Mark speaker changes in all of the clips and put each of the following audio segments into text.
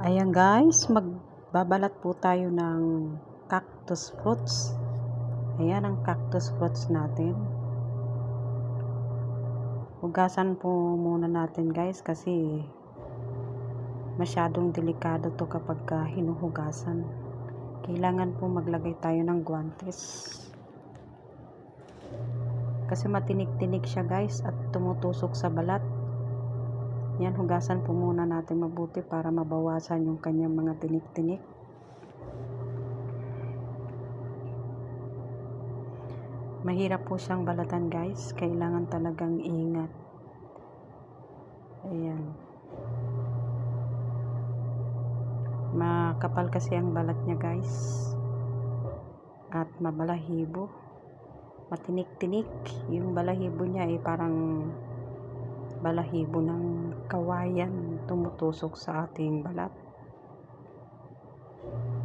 Speaker 1: Ayan guys, magbabalat po tayo ng cactus fruits. Ayan ang cactus fruits natin. Hugasan po muna natin guys kasi masyadong delikado to kapag hinuhugasan. Kailangan po maglagay tayo ng guantes. Kasi matinik-tinik siya guys at tumutusok sa balat. Yan, hugasan po muna natin mabuti para mabawasan yung kanyang mga tinik-tinik. Mahirap po siyang balatan guys. Kailangan talagang ingat. Ayan. Makapal kasi ang balat niya guys. At mabalahibo. Matinik-tinik. Yung balahibo niya ay parang balahibo ng kawayan tumutusok sa ating balat.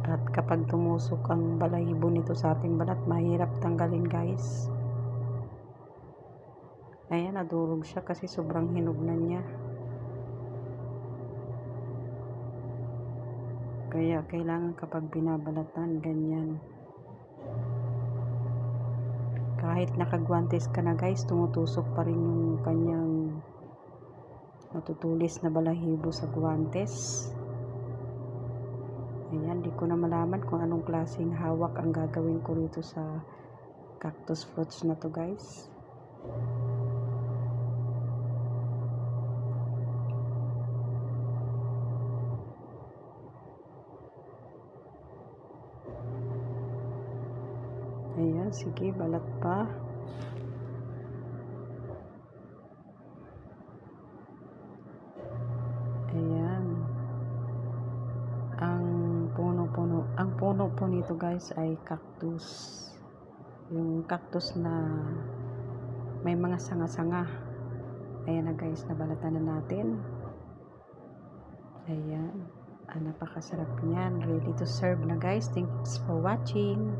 Speaker 1: At kapag tumusok ang balahibo nito sa ating balat, mahirap tanggalin guys. Ayan, nadurog siya kasi sobrang hinog na niya. Kaya kailangan kapag binabalatan, ganyan. Kahit nakagwantes ka na guys, tumutusok pa rin yung kanyang matutulis na balahibo sa guwantes. Ayan, di ko na malaman kung anong klaseng hawak ang gagawin ko rito sa cactus fruits na to guys. Ayan, sige, balat pa. Ayan. Ang puno po nito guys ay cactus. Yung cactus na may mga sanga-sanga. Ayan na guys, nabalatan na natin. Ayan. Napakasarap niyan. Ready to serve na guys. Thanks for watching.